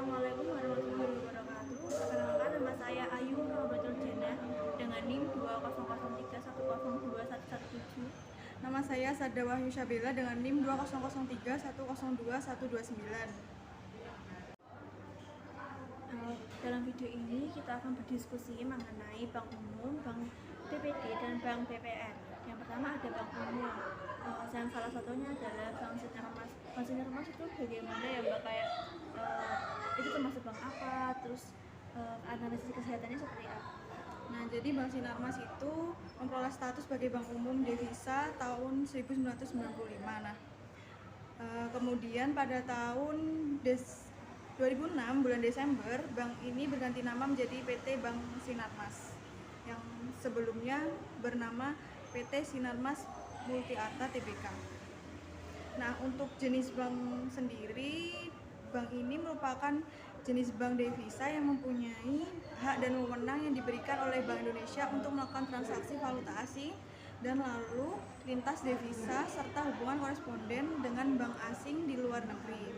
Assalamualaikum warahmatullahi wabarakatuh. Perkenalkan, nama saya Ayu Robatul Jannah dengan NIM 20031021117. Nama saya Sada Wahyu Syabela dengan NIM 20031021129. Dalam video ini kita akan berdiskusi mengenai bank umum, bank BPD, dan bank BPR. Yang pertama ada bank umum, yang salah satunya adalah bank Sinarmas. Bank Sinarmas itu bagaimana ya Mbak, kayak itu termasuk bank apa, terus analisis kesehatannya seperti apa? Nah, jadi Bank Sinarmas itu memperoleh status sebagai bank umum devisa tahun 1995. Nah, kemudian pada tahun 2006 bulan Desember, bank ini berganti nama menjadi PT Bank Sinarmas yang sebelumnya bernama PT Sinarmas Multiarta Tbk. Nah, untuk jenis bank sendiri, bank ini merupakan jenis bank devisa yang mempunyai hak dan wewenang yang diberikan oleh Bank Indonesia untuk melakukan transaksi valuta asing dan lalu lintas devisa serta hubungan koresponden dengan bank asing di luar negeri.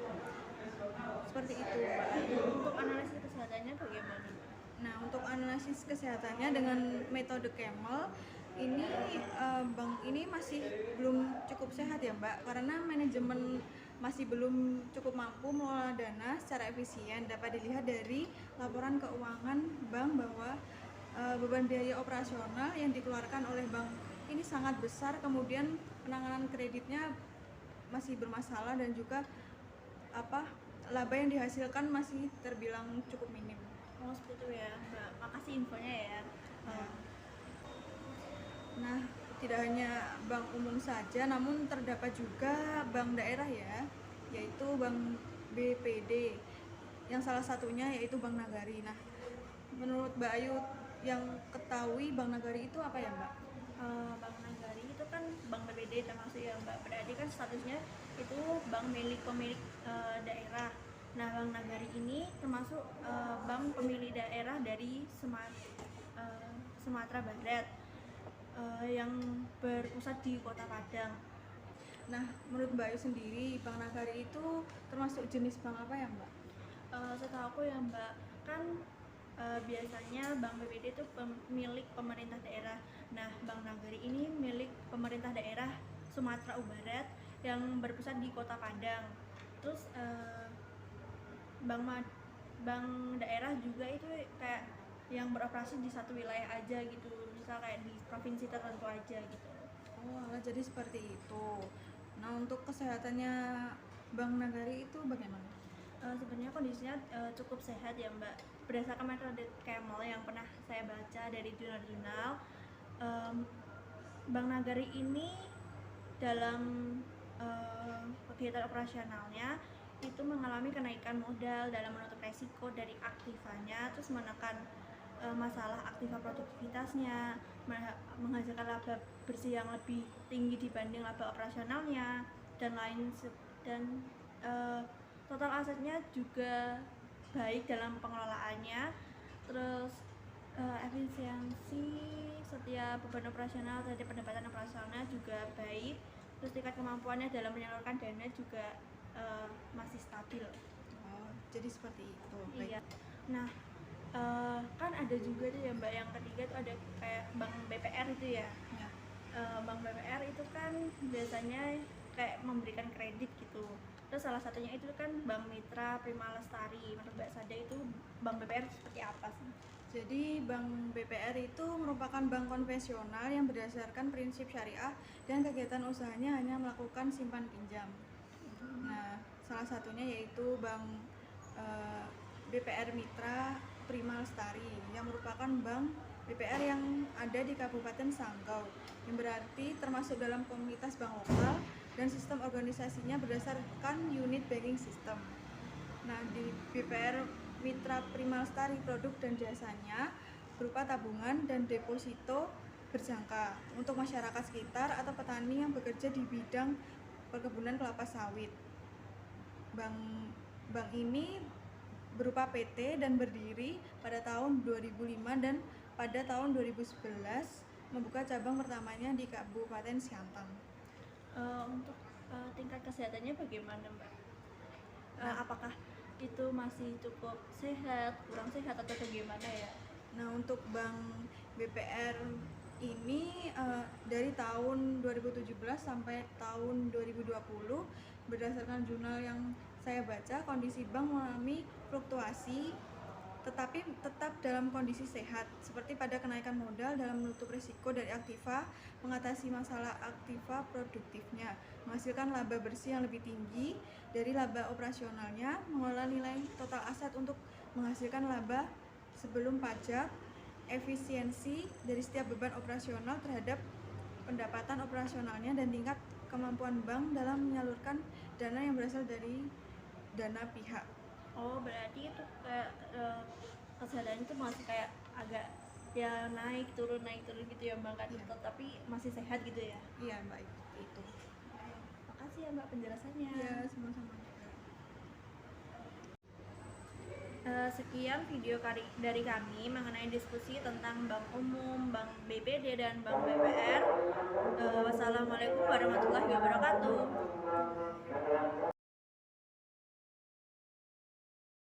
Seperti itu, Mbak. Untuk analisis kesehatannya bagaimana? Nah, untuk analisis kesehatannya dengan metode Camel ini bank ini masih belum cukup sehat ya Mbak, karena manajemen masih belum cukup mampu mengelola dana secara efisien. Dapat dilihat dari laporan keuangan bank bahwa beban biaya operasional yang dikeluarkan oleh bank ini sangat besar, kemudian penanganan kreditnya masih bermasalah dan juga laba yang dihasilkan masih terbilang cukup minim. Oh, seperti itu ya Mbak, makasih infonya ya. Nah, tidak hanya bank umum saja, namun terdapat juga bank daerah ya, yaitu bank BPD, yang salah satunya yaitu Bank Nagari. Nah, menurut Mbak Ayu yang ketahui Bank Nagari itu apa ya Mbak? Bank Nagari itu kan bank BPD termasuk ya Mbak, berarti kan statusnya itu bank milik pemilik daerah. Nah, Bank Nagari ini termasuk bank pemilik daerah dari Sumatera Barat yang berpusat di Kota Padang. Nah, menurut Mbak Ayu sendiri, Bank Nagari itu termasuk jenis bank apa ya Mbak? Setahu aku ya Mbak, kan biasanya Bank BPD itu milik pemerintah daerah. Nah, Bank Nagari ini milik pemerintah daerah Sumatera Barat yang berpusat di Kota Padang. Terus bank daerah juga itu kayak yang beroperasi di satu wilayah aja gitu, misal kayak di provinsi tertentu aja gitu. Oh, jadi seperti itu. Nah, untuk kesehatannya Bank Nagari itu bagaimana? Sebenarnya kondisinya cukup sehat ya Mbak. Berdasarkan metode Camel yang pernah saya baca dari jurnal-jurnal, Bank Nagari ini dalam kegiatan operasionalnya itu mengalami kenaikan modal dalam menutup resiko dari aktivanya, terus menekan masalah aktiva produktivitasnya, menghasilkan laba bersih yang lebih tinggi dibanding laba operasionalnya, dan total asetnya juga baik dalam pengelolaannya. Terus efisiensi setiap beban operasional terhadap pendapatan operasional juga baik. Terus tingkat kemampuannya dalam menyalurkan dana juga masih stabil. Oh, jadi seperti itu. Iya. Nah, kan ada juga tuh ya Mbak, yang ketiga tuh ada kayak Bank BPR itu ya. Ya. Bank BPR itu kan biasanya kayak memberikan kredit gitu. Terus salah satunya itu kan Bank Mitra Prima Lestari. Menurut Mbak Sada itu Bank BPR seperti apa sih? Jadi Bank BPR itu merupakan bank konvensional yang berdasarkan prinsip syariah dan kegiatan usahanya hanya melakukan simpan pinjam. Nah, salah satunya yaitu Bank BPR Mitra Prima Lestari yang merupakan bank BPR yang ada di Kabupaten Sanggau, yang berarti termasuk dalam komunitas bank lokal dan sistem organisasinya berdasarkan unit banking system. Nah, di BPR Mitra Prima Lestari, produk dan jasanya berupa tabungan dan deposito berjangka untuk masyarakat sekitar atau petani yang bekerja di bidang perkebunan kelapa sawit. Bank ini berupa PT dan berdiri pada tahun 2005 dan pada tahun 2011 membuka cabang pertamanya di Kabupaten Siantang. Untuk tingkat kesehatannya bagaimana Mbak? Apakah itu masih cukup sehat, kurang sehat atau bagaimana ya? Nah, untuk Bank BPR ini dari tahun 2017 sampai tahun 2020 berdasarkan jurnal yang saya baca, kondisi bank mengalami fluktuasi tetapi tetap dalam kondisi sehat, seperti pada kenaikan modal dalam menutup risiko dari aktiva, mengatasi masalah aktiva produktifnya, menghasilkan laba bersih yang lebih tinggi dari laba operasionalnya, mengelola nilai total aset untuk menghasilkan laba sebelum pajak, efisiensi dari setiap beban operasional terhadap pendapatan operasionalnya, dan tingkat kemampuan bank dalam menyalurkan dana yang berasal dari dana pihak. Oh, berarti itu kayak kesadaran itu masih kayak agak ya naik turun gitu ya Mbak kan, Iya. tetapi masih sehat gitu ya. Iya, baik itu. Makasih ya Mbak penjelasannya. Iya, sama-sama. Sekian video dari kami mengenai diskusi tentang Bank Umum, Bank BPD, dan Bank BPR. Wassalamualaikum warahmatullahi wabarakatuh.